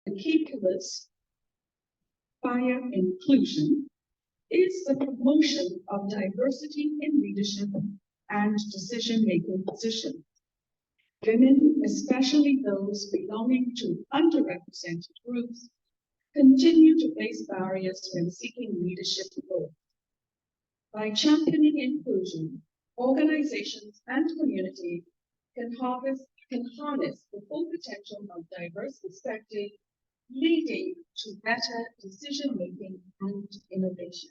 The key pillars via inclusion is the promotion of diversity in leadership and decision-making positions. Women, especially those belonging to underrepresented groups, continue to face barriers when seeking leadership roles. By championing inclusion, organizations and communities can harness the full potential of diverse perspectives, leading to better decision-making and innovation.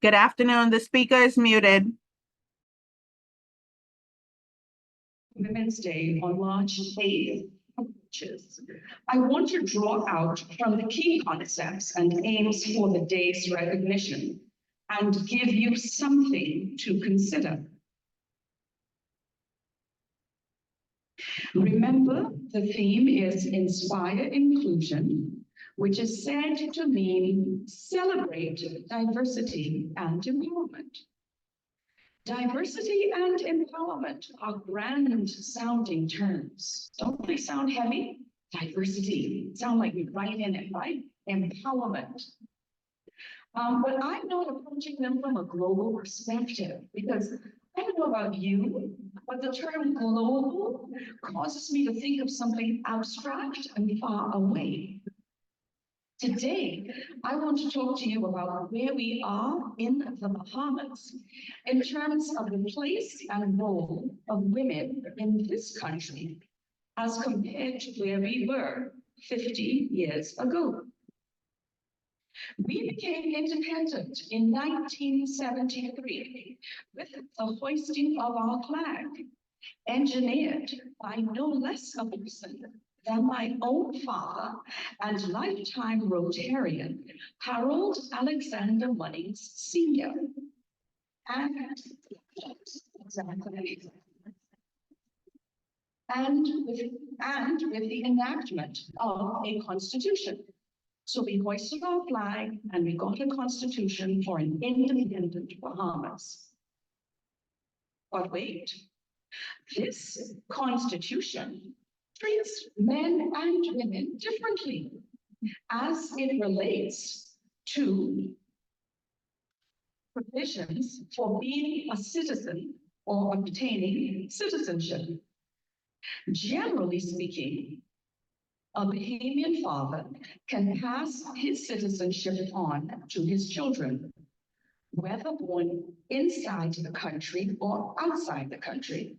Good afternoon. The speaker is muted. Women's Day on March 8th. I want to draw out from the key concepts and aims for the day's recognition and give you something to consider. Remember, the theme is Inspire Inclusion, which is said to mean celebrate diversity and empowerment. Diversity and empowerment are grand sounding terms. Don't they sound heavy? Diversity, sound like we write in it, right? Empowerment. But I'm not approaching them from a global perspective because I don't know about you, but the term global causes me to think of something abstract and far away. Today, I want to talk to you about where we are in the Bahamas in terms of the place and role of women in this country as compared to where we were 50 years ago. We became independent in 1973 with the hoisting of our flag, engineered by no less a person than my own father and lifetime Rotarian, Harold Alexander Munnings Sr. And with the enactment of a constitution. So we hoisted our flag and we got a constitution for an independent Bahamas. But wait, this constitution treats men and women differently as it relates to provisions for being a citizen or obtaining citizenship. Generally speaking, a Bahamian father can pass his citizenship on to his children, whether born inside the country or outside the country.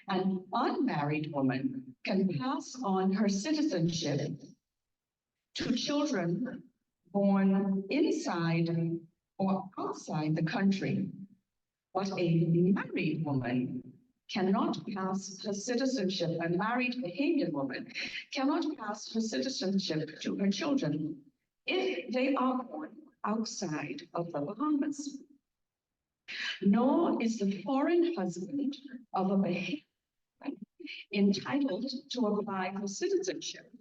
An unmarried woman can pass on her citizenship to children born inside or outside the country, but a married woman cannot pass her citizenship, a married Bahamian woman cannot pass her citizenship to her children if they are born outside of the Bahamas. Nor is the foreign husband of a Bahamian entitled to apply for citizenship,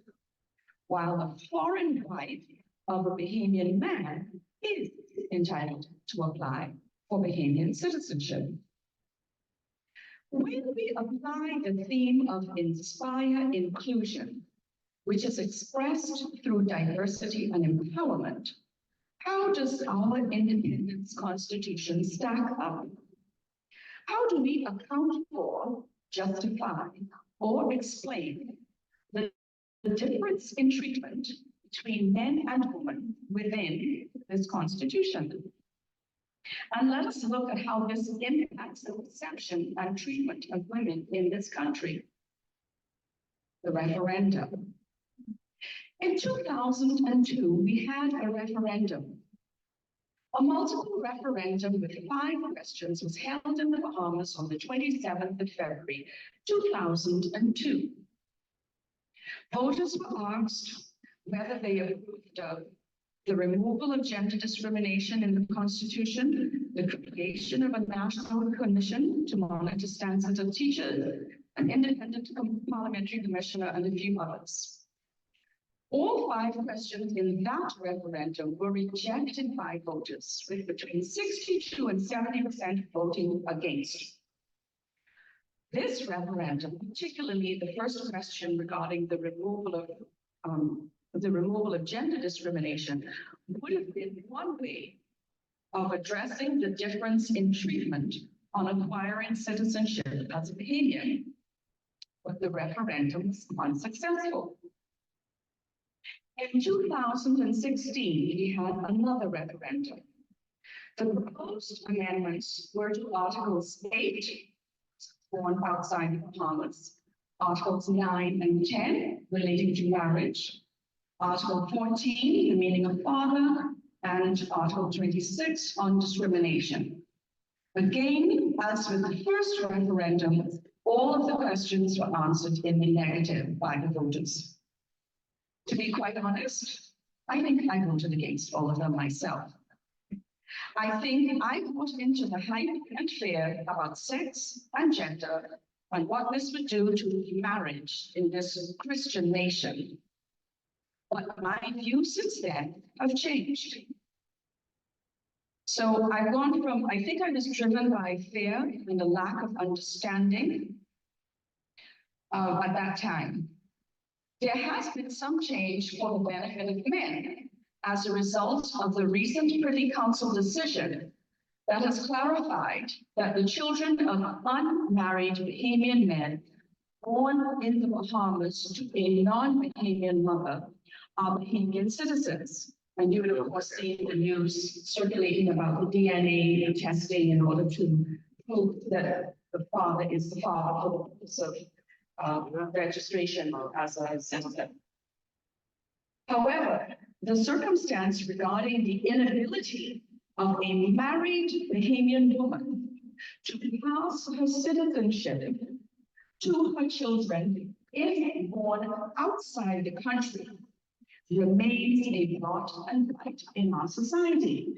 while the foreign wife of a Bahamian man is entitled to apply for Bahamian citizenship. When we apply the theme of Inspire Inclusion, which is expressed through diversity and empowerment, how does our independence constitution stack up? How do we account for, justify, or explain the difference in treatment between men and women within this constitution? And let us look at how this impacts the perception and treatment of women in this country. The referendum. In 2002, we had a referendum. A multiple referendum with 5 questions was held in the Bahamas on the 27th of February, 2002. Voters were asked whether they approved of the removal of gender discrimination in the Constitution, the creation of a national commission to monitor standards of teachers, an independent parliamentary commissioner, and a few others. All 5 questions in that referendum were rejected by voters, with between 62 and 70% voting against. This referendum, particularly the first question regarding the removal of gender discrimination, would have been one way of addressing the difference in treatment on acquiring citizenship as a Bahamian. But the referendum was unsuccessful. In 2016, we had another referendum. The proposed amendments were to Articles 8, born outside the Bahamas, Articles 9 and 10, relating to marriage, Article 14, the meaning of father, and Article 26 on discrimination. Again, as with the first referendum, all of the questions were answered in the negative by the voters. To be quite honest, I think I voted against all of them myself. I think I bought into the hype and fear about sex and gender and what this would do to marriage in this Christian nation. But my views since then have changed. So I've gone from, I think I was driven by fear and a lack of understanding at that time. There has been some change for the benefit of men as a result of the recent Privy Council decision that has clarified that the children of unmarried Bahamian men born in the Bahamas to a non-Bahamian mother are Bahamian citizens. And you would of course see the news circulating about the DNA testing in order to prove that the father is the father for the purpose of registration as a citizen. However, the circumstance regarding the inability of a married Bahamian woman to pass her citizenship to her children if born outside the country remains a blot and blight in our society.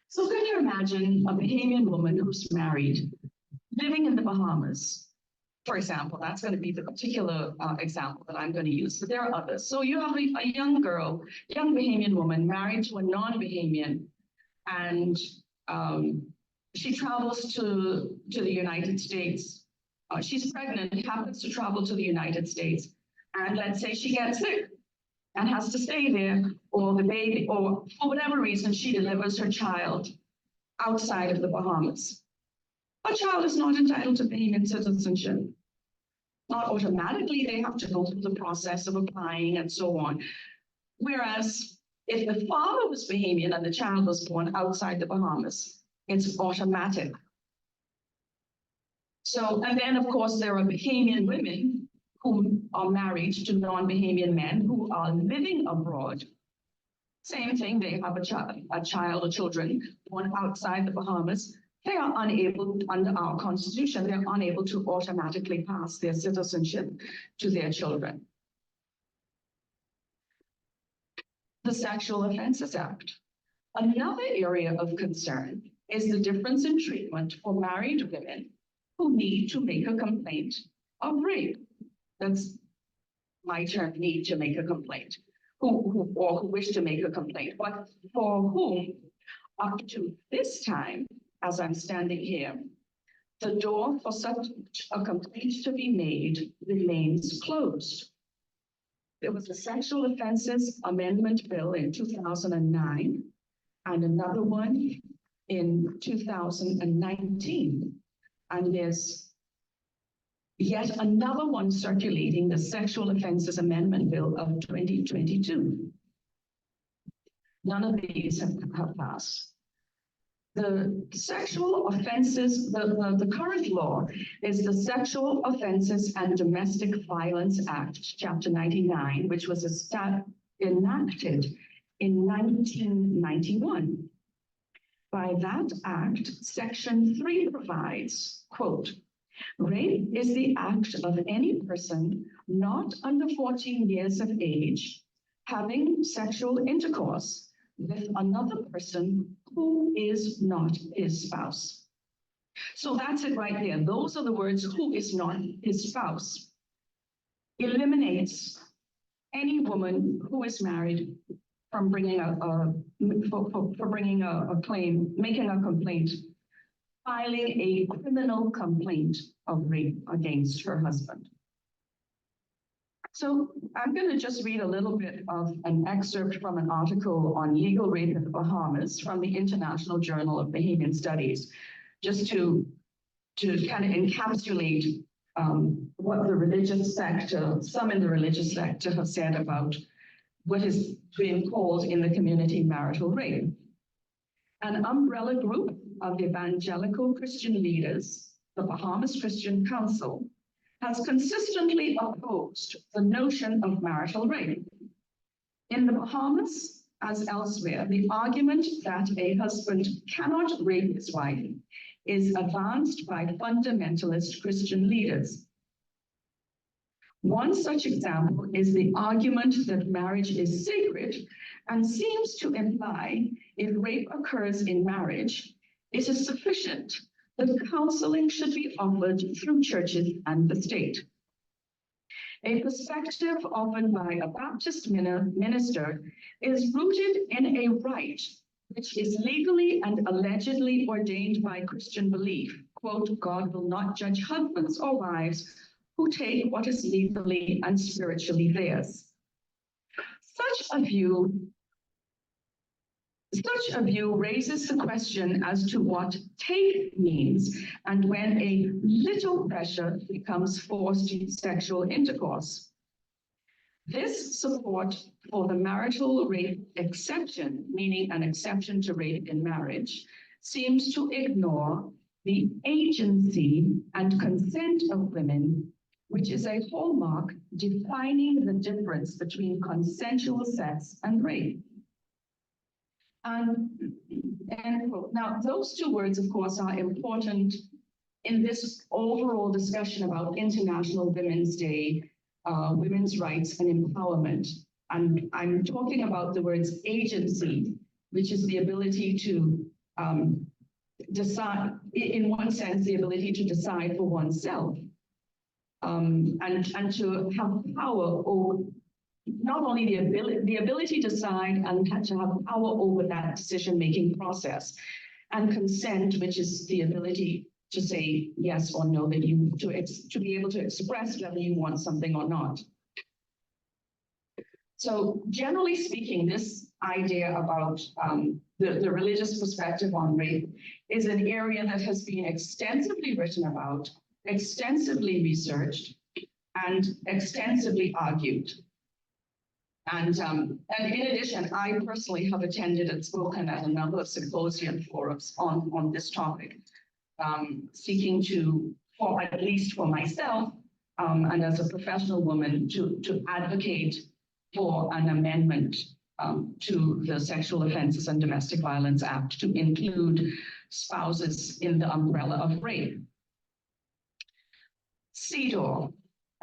So can you imagine a Bahamian woman who's married, living in the Bahamas? For example, that's going to be the particular example that I'm going to use, but there are others. So you have a young girl, young Bahamian woman married to a non-Bahamian, and she travels to the United States. She's pregnant, happens to travel to the United States, and let's say she gets sick and has to stay there, or the baby, or for whatever reason, she delivers her child outside of the Bahamas. A child is not entitled to Bahamian citizenship. Not automatically, they have to go through the process of applying and so on. Whereas if the father was Bahamian and the child was born outside the Bahamas, it's automatic. So, and then of course, there are Bahamian women who are married to non-Bahamian men who are living abroad. Same thing, they have a child or children born outside the Bahamas. They are unable, under our constitution, they're unable to automatically pass their citizenship to their children. The Sexual Offences Act. Another area of concern is the difference in treatment for married women who need to make a complaint of rape. That's my term, need to make a complaint, who wish to make a complaint, but for whom, up to this time, as I'm standing here, the door for such a complaint to be made remains closed. There was a Sexual Offences Amendment Bill in 2009 and another one in 2019. And there's yet another one circulating, the Sexual Offences Amendment Bill of 2022. None of these have passed. The sexual offenses, the current law is the Sexual Offences and Domestic Violence Act, Chapter 99, which was enacted in 1991. By that act, Section 3 provides, quote, rape is the act of any person not under 14 years of age having sexual intercourse with another person who is not his spouse. So that's it right there. Those are the words, who is not his spouse. Eliminates any woman who is married from bringing bringing a claim, making a complaint, filing a criminal complaint of rape against her husband. So I'm going to just read a little bit of an excerpt from an article on legal rape in the Bahamas from the International Journal of Bahamian Studies, just to kind of encapsulate what the religious sector, some in the religious sector have said about what is being called in the community marital rape. An umbrella group of evangelical Christian leaders, the Bahamas Christian Council, has consistently opposed the notion of marital rape. In the Bahamas, as elsewhere, the argument that a husband cannot rape his wife is advanced by fundamentalist Christian leaders. One such example is the argument that marriage is sacred and seems to imply if rape occurs in marriage, it is sufficient that counseling should be offered through churches and the state. A perspective offered by a Baptist minister is rooted in a right which is legally and allegedly ordained by Christian belief. Quote, God will not judge husbands or wives who take what is legally and spiritually theirs. Such a view raises the question as to what take means and when a little pressure becomes forced sexual intercourse. This support for the marital rape exception, meaning an exception to rape in marriage, seems to ignore the agency and consent of women, which is a hallmark defining the difference between consensual sex and rape. End quote. Now, those two words, of course, are important in this overall discussion about International Women's Day, women's rights and empowerment. And I'm talking about the words agency, which is the ability to decide, in one sense, the ability to decide for oneself, and to have power over, not only the ability to decide and to have power over that decision-making process, and consent, which is the ability to say yes or no, that you to be able to express whether you want something or not. So generally speaking, this idea about the religious perspective on rape is an area that has been extensively written about, extensively researched, and extensively argued. And in addition, I personally have attended and spoken at a number of symposium forums on this topic, seeking to, for at least for myself, and as a professional woman, to advocate for an amendment to the Sexual Offences and Domestic Violence Act to include spouses in the umbrella of rape. CEDAW.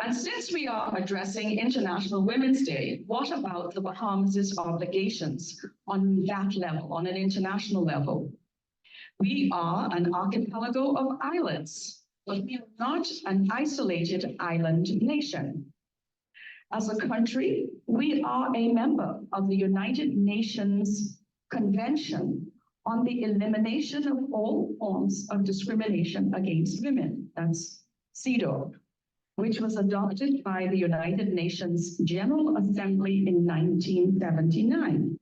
And since we are addressing International Women's Day, what about the Bahamas' obligations on that level, on an international level? We are an archipelago of islands, but we are not an isolated island nation. As a country, we are a member of the United Nations Convention on the Elimination of All Forms of Discrimination Against Women, that's CEDAW, which was adopted by the United Nations General Assembly in 1979.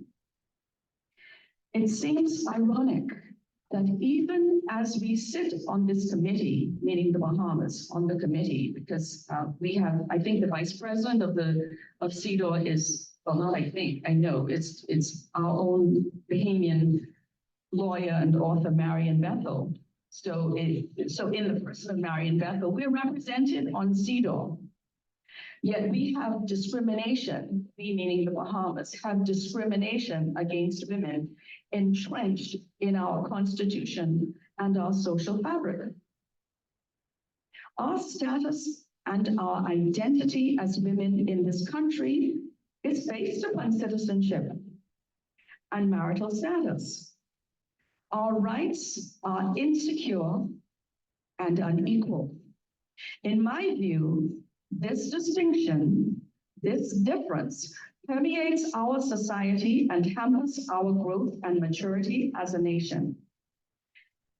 It seems ironic that even as we sit on this committee, meaning the Bahamas, on the committee, because we have, I think the vice president of CEDAW is, well, not I think, I know, it's our own Bahamian lawyer and author, Marian Bethel. So in the person of Marian Bethel, we're represented on CEDAW. Yet we have discrimination, we meaning the Bahamas, have discrimination against women entrenched in our Constitution and our social fabric. Our status and our identity as women in this country is based upon citizenship and marital status. Our rights are insecure and unequal. In my view, this distinction, this difference permeates our society and hampers our growth and maturity as a nation.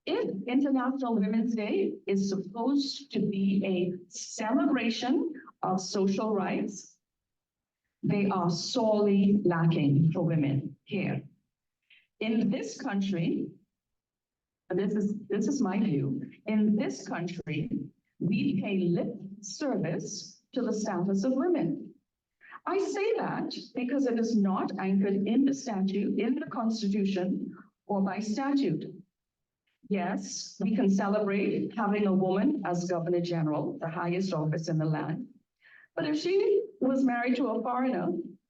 If International Women's Day is supposed to be a celebration of social rights, they are sorely lacking for women here. In this country, and this is my view, in this country, we pay lip service to the status of women. I say that because it is not anchored in the statute, in the Constitution, or by statute. Yes, we can celebrate having a woman as Governor General, the highest office in the land. But if she was married to a foreigner,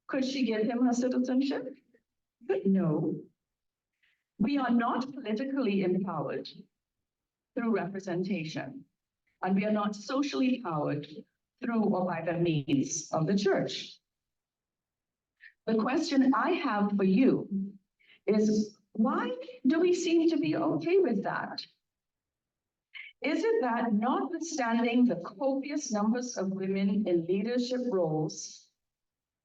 could she give him her citizenship? No. We are not politically empowered through representation, and we are not socially powered through or by the means of the church. The question I have for you is, why do we seem to be okay with that? Is it that notwithstanding the copious numbers of women in leadership roles,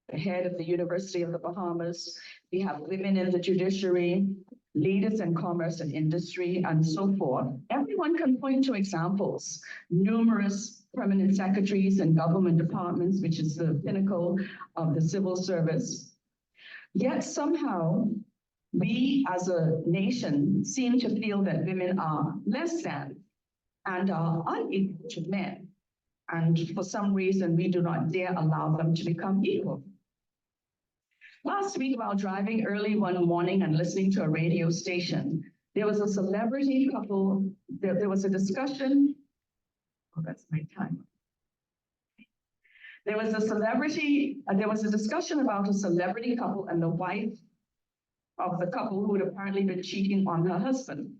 the head of the University of the Bahamas, we have women in the judiciary, leaders in commerce and industry, and so forth, everyone can point to examples, numerous permanent secretaries in government departments, which is the pinnacle of the civil service. Yet somehow, we as a nation seem to feel that women are less than and are unequal to men. And for some reason, we do not dare allow them to become equal. Last week, while driving early one morning and listening to a radio station, there was a celebrity couple, there was a discussion. Oh, that's my time. There was a discussion about a celebrity couple and the wife of the couple who had apparently been cheating on her husband.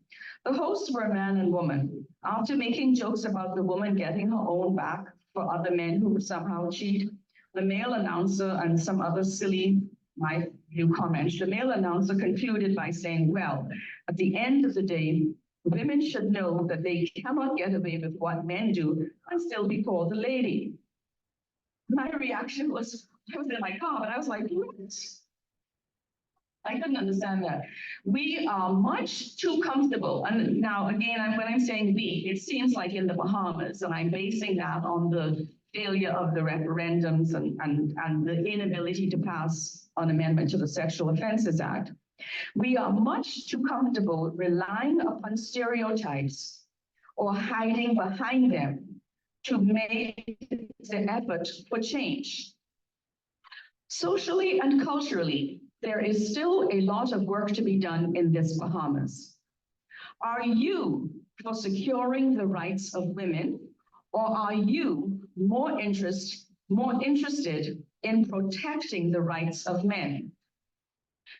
The hosts were a man and woman. After making jokes about the woman getting her own back for other men who would somehow cheat, the male announcer and some other silly, my view comments, the male announcer concluded by saying, well, at the end of the day, women should know that they cannot get away with what men do and still be called a lady. My reaction was, I was in my car, but I was like, what? I couldn't understand that. We are much too comfortable. And now, again, when I'm saying we, it seems like in the Bahamas, and I'm basing that on the failure of the referendums and the inability to pass an amendment to the Sexual Offences Act. We are much too comfortable relying upon stereotypes or hiding behind them to make the effort for change. Socially and culturally, there is still a lot of work to be done in this Bahamas. Are you for securing the rights of women, or are you more interested in protecting the rights of men?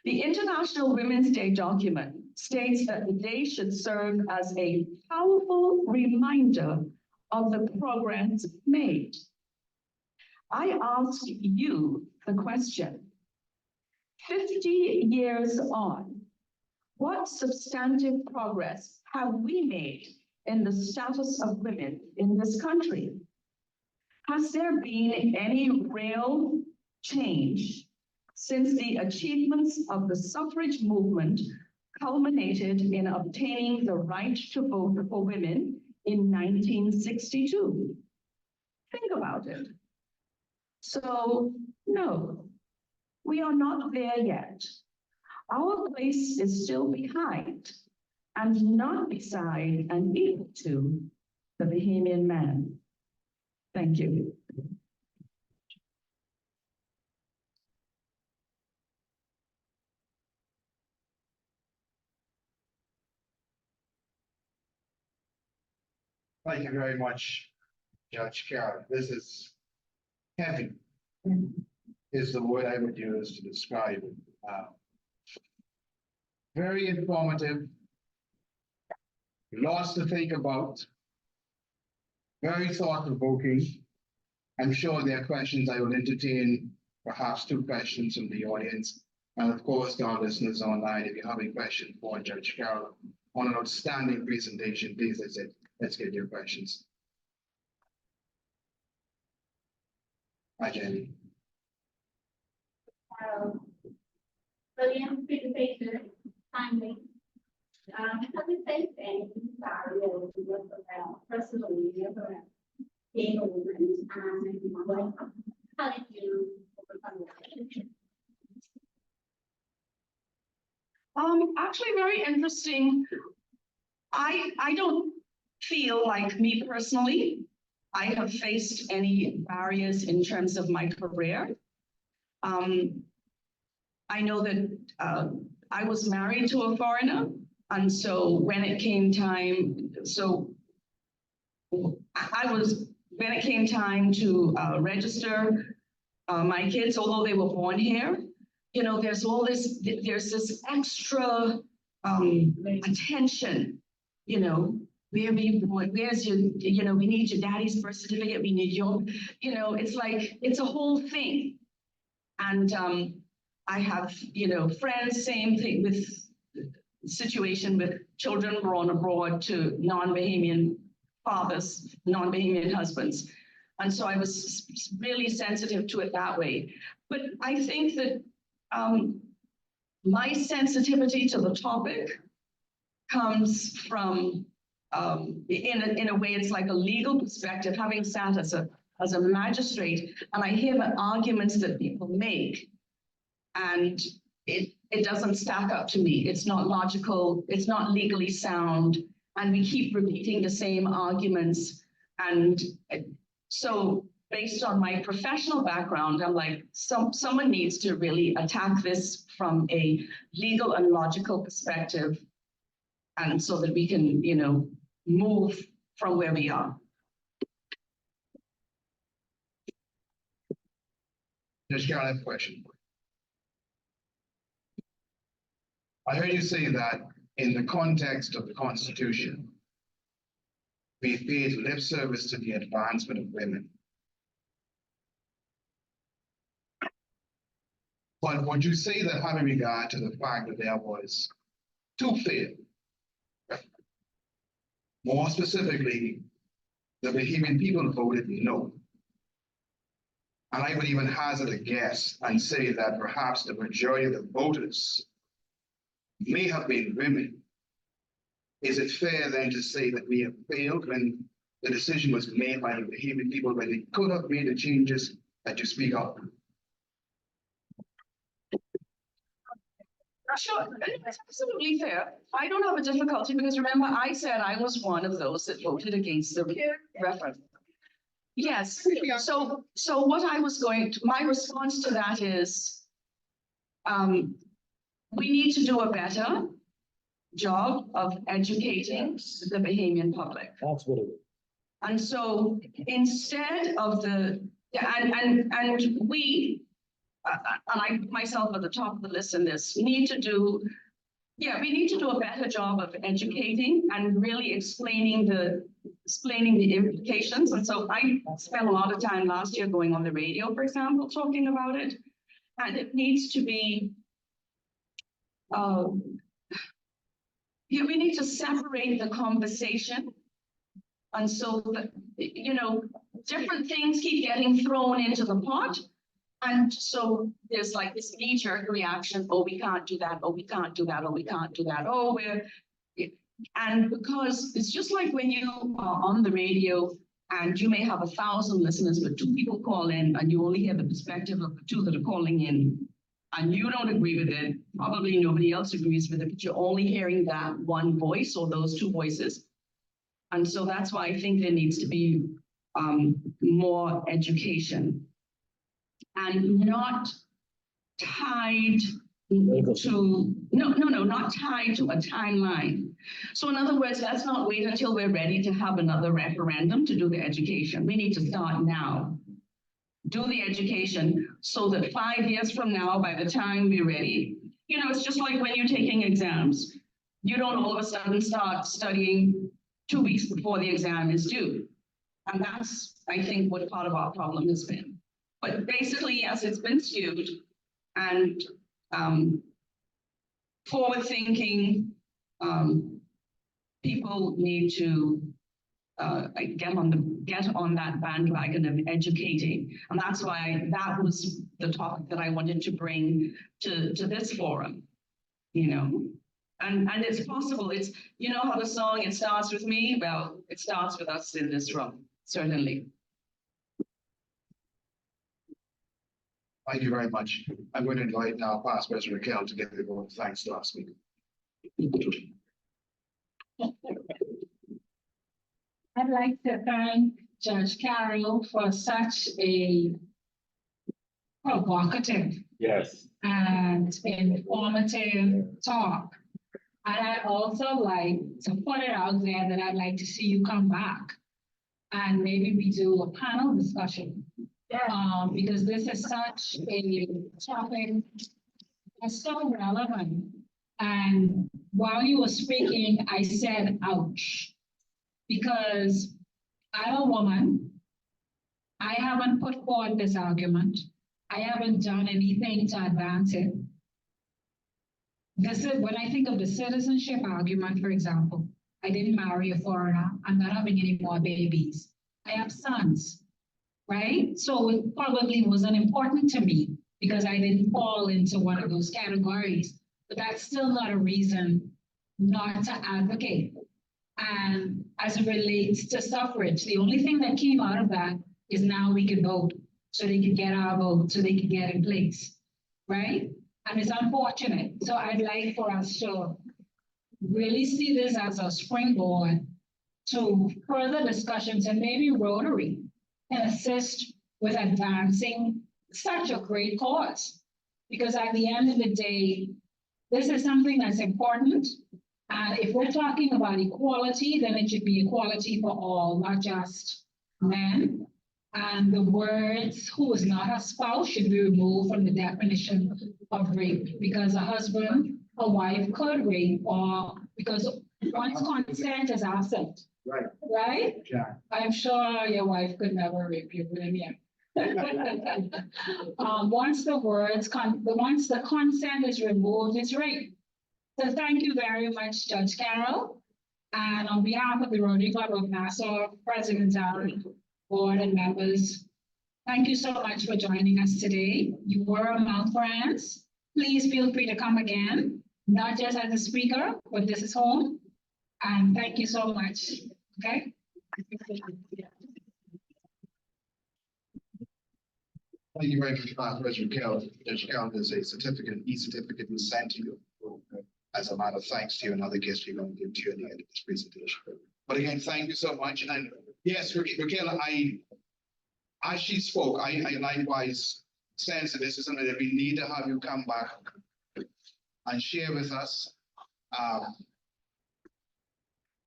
The International Women's Day document states that the day should serve as a powerful reminder of the progress made. I ask you the question, 50 years on, what substantive progress have we made in the status of women in this country? Has there been any real change since the achievements of the suffrage movement culminated in obtaining the right to vote for women in 1962? Think about it. So, no, we are not there yet. Our place is still behind and not beside and equal to the Bahamian man. Thank you. Thank you very much, Judge Carroll. This is heavy, is the word I would use to describe it. Very informative, lots to think about, very thought-provoking. I'm sure there are questions I will entertain perhaps 2 questions from the audience. And of course, to our listeners online, if you have a question for Judge Carroll on an outstanding presentation, please, let's get your questions. Hi, Jenny. Brilliant presentation, timely. Have you faced any barriers personally around being a woman and how did you overcome that? Actually very interesting. I don't feel like me personally, I have faced any barriers in terms of my career. I know that I was married to a foreigner, and so when it came time, when it came time to register my kids, although they were born here, you know, there's this extra attention, you know, where's your, you know, we need your daddy's birth certificate, we need your, you know, it's like, it's a whole thing. And I have, you know, friends, same thing with situation with children born abroad to non-Bahamian fathers, non-Bahamian husbands. And so I was really sensitive to it that way. But I think that my sensitivity to the topic comes from, in a way, it's like a legal perspective, having sat as a magistrate, and I hear the arguments that people make, and it doesn't stack up to me. It's not logical, it's not legally sound, and we keep repeating the same arguments. And so based on my professional background, I'm like, someone needs to really attack this from a legal and logical perspective, and so that we can, you know, move from where we are. Judge Carroll, I have a question. I heard you say that in the context of the Constitution, we paid lip service to the advancement of women. But would you say that having regard to the fact that there was 2 failed, more specifically, the Bahamian people voted no. And I would even hazard a guess and say that perhaps the majority of the voters may have been women. Is it fair then to say that we have failed when the decision was made by the Bahamian people when they could have made the changes that you speak of? Sure, it's absolutely fair. I don't have a difficulty because remember, I said I was one of those that voted against the referendum. Yes, so what I was my response to that is, we need to do a better job of educating the Bahamian public. That's what it is. And so instead of and we, and I myself at the top of the list in this, we need to do a better job of educating and really explaining the implications. And so I spent a lot of time last year going on the radio, for example, talking about it. And it needs to be, we need to separate the conversation. And so that, you know, different things keep getting thrown into the pot. And so there's like this knee-jerk reaction, oh, we can't do that, oh, we can't do that, oh, we can't do that, oh, and because it's just like when you are on the radio and you may have 1,000 listeners, but 2 people call in and you only hear the perspective of the 2 that are calling in, and you don't agree with it, probably nobody else agrees with it, but you're only hearing that one voice or those 2 voices. And so that's why I think there needs to be more education. And not tied to, not tied to a timeline. So in other words, let's not wait until we're ready to have another referendum to do the education. We need to start now. Do the education so that 5 years from now, by the time we're ready, you know, it's just like when you're taking exams. You don't all of a sudden start studying 2 weeks before the exam is due. And that's, I think, what part of our problem has been. But basically, yes, it's been skewed and forward-thinking people need to get on that bandwagon of educating. And that's why that was the topic that I wanted to bring to this forum, you know. And it's possible. It's, you know how the song, it starts with me? Well, it starts with us in this room, certainly. Thank you very much. I'm going to invite now Past President Raquel to give a vote of thanks to our speaker. I'd like to thank Judge Carroll for such a provocative and informative talk. And I'd also like to put it out there that I'd like to see you come back and maybe we do a panel discussion. Because this is such a topic that's so relevant. And while you were speaking, I said, ouch. Because I'm a woman, I haven't put forward this argument. I haven't done anything to advance it. This is when I think of the citizenship argument, for example, I didn't marry a foreigner. I'm not having any more babies. I have sons, right? So it probably wasn't important to me because I didn't fall into one of those categories, but that's still not a reason not to advocate. And as it relates to suffrage, the only thing that came out of that is now we can vote, so they can get our vote, so they can get in place, right? And it's unfortunate. So I'd like for us to really see this as a springboard to further discussions, and maybe Rotary can assist with advancing such a great cause. Because at the end of the day, this is something that's important. And if we're talking about equality, then it should be equality for all, not just men. And the words "who is not a spouse" should be removed from the definition of rape, because a husband, a wife could rape, or because once consent is absent. Right. Right? Yeah. I'm sure your wife could never rape you, William. Once the consent is removed, it's rape. So thank you very much, Judge Carroll. And on behalf of the Rotary Club of Nassau, President Allen, board and members, thank you so much for joining us today. You were among friends. Please feel free to come again, not just as a speaker, but this is home. And thank you so much. Okay. Thank you very much, President Raquel. Judge Carroll, there's a certificate, e-certificate was sent to you as a matter of thanks to you and other gifts we're going to give to you at the end of this presentation. But again, thank you so much. And yes, Raquel, as she spoke, I likewise sense that this is something that we need to have you come back and share with us.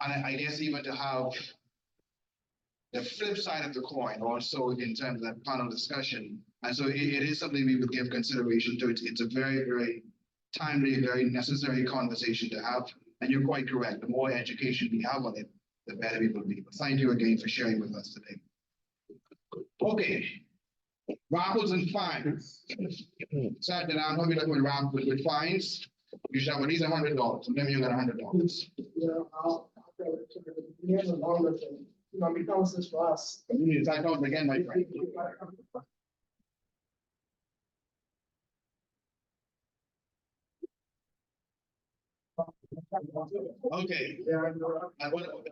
And I guess even to have the flip side of the coin also in terms of that panel discussion. And so it is something we would give consideration to. It's a very, very timely, very necessary conversation to have. And you're quite correct. The more education we have on it, the better we will be. But thank you again for sharing with us today. Okay. Raffles and fines. Said that I'm going to be like with fines. You should have at least $100. And maybe you got $100. Yeah, I'll go to the end of the longer thing. You know, because this for us. You need to type out again, my friend. Okay. Yeah,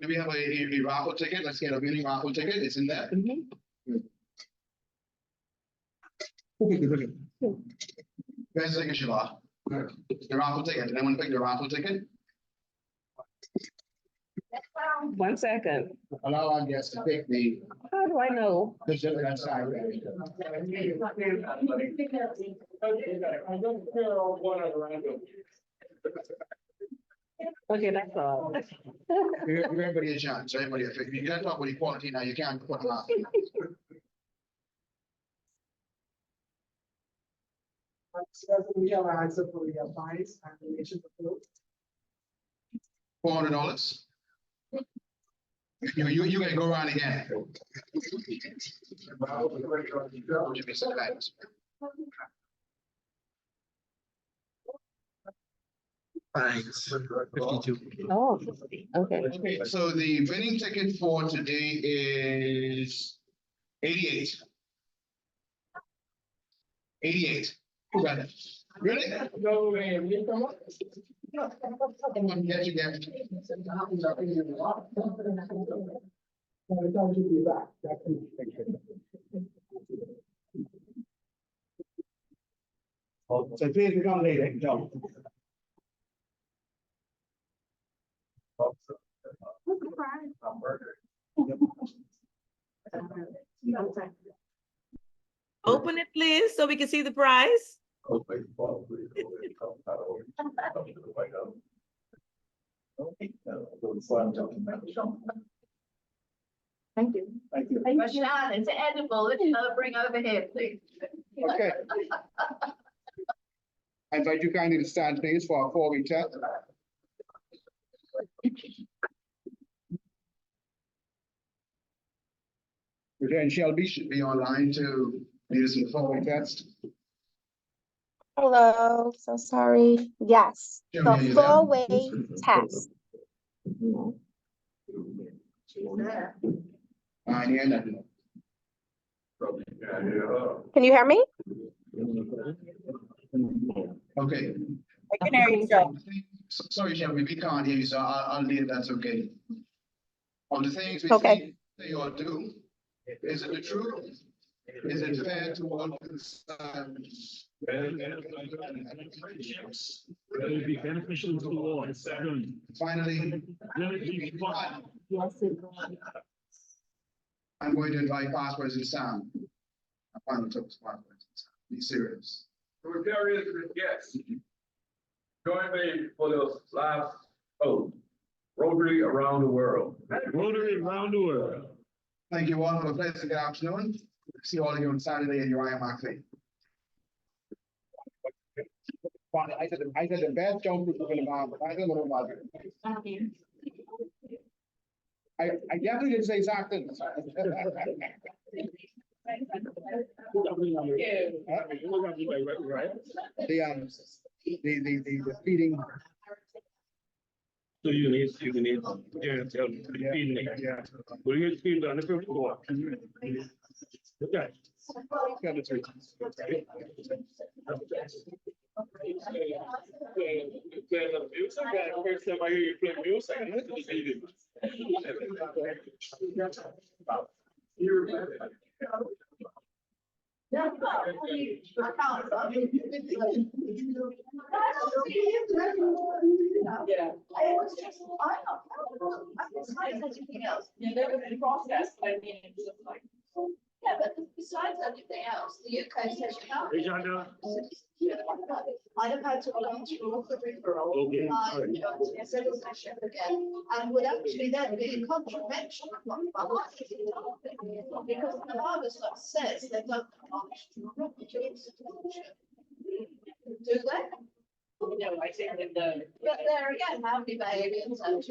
Do we have a raffle ticket? Let's get a winning raffle ticket. It's in there. Where's the ticket, Shiva? The raffle ticket. Anyone pick the raffle ticket? 1 second. Allow our guests to pick the. How do I know? The ticket outside. I'm going to fill one of the random. Okay, that's all. Give everybody a chance. Everybody, if you can't talk about equality now, you can't put them up. So we have an answer for the fines and the nation of food. $400. You can go around again. Give me some time. Thanks. 52. Oh, okay. Okay, so the winning ticket for today is 88. 88. Who got it? Really? No way, you come up. Come on, get you there. By the time you be back, that can. So please become late, John. Open it, please, so we can see the prize. Thank you. Thank you. Rashan, it's edible. Let's bring over here, please. Okay. I invite you kindly to stand, please, for our 4-week test. Lieutenant Shelby should be online to lead us in the 4-week test. Hello, so sorry. Yes, Sure, the yeah, you're there. four-way test. Yeah, no. Can you hear me? Okay. I can hear you, Joe. Sorry, Shelby, we can't hear you, so I'll leave, that's okay. On the things we Okay. say or do, is it the truth? Is it fair to all concerned? Will it be beneficial to all? Finally, Will it be fun? I'm going to invite passwords and Sam. I finally took passwords and Sam. Be serious. We're very interested guests. Join me for the last, Rotary around the world. Rotary around the world. Thank you all. Have a pleasant good afternoon. See you all again on Saturday in your IMAC thing. I said the best jump group in the market. I don't know about it. I definitely didn't say exactly. The feeding. So you need, yeah, yeah. Will you speed on the first floor? Okay. Got it. First time I hear you play music, I know it's easy. Yeah. I was just, besides everything else. Yeah, there was a process, but I mean, it's just like. Yeah, but besides everything else, the UK says you can't. Hey, John, Doe. I have had to go through all the referral. Okay, all right. Citizenship again, and would actually then be a contravention of what my life is. Because the Bible says they don't acknowledge citizenship. Do they? No, I think that but there again, how many aliens and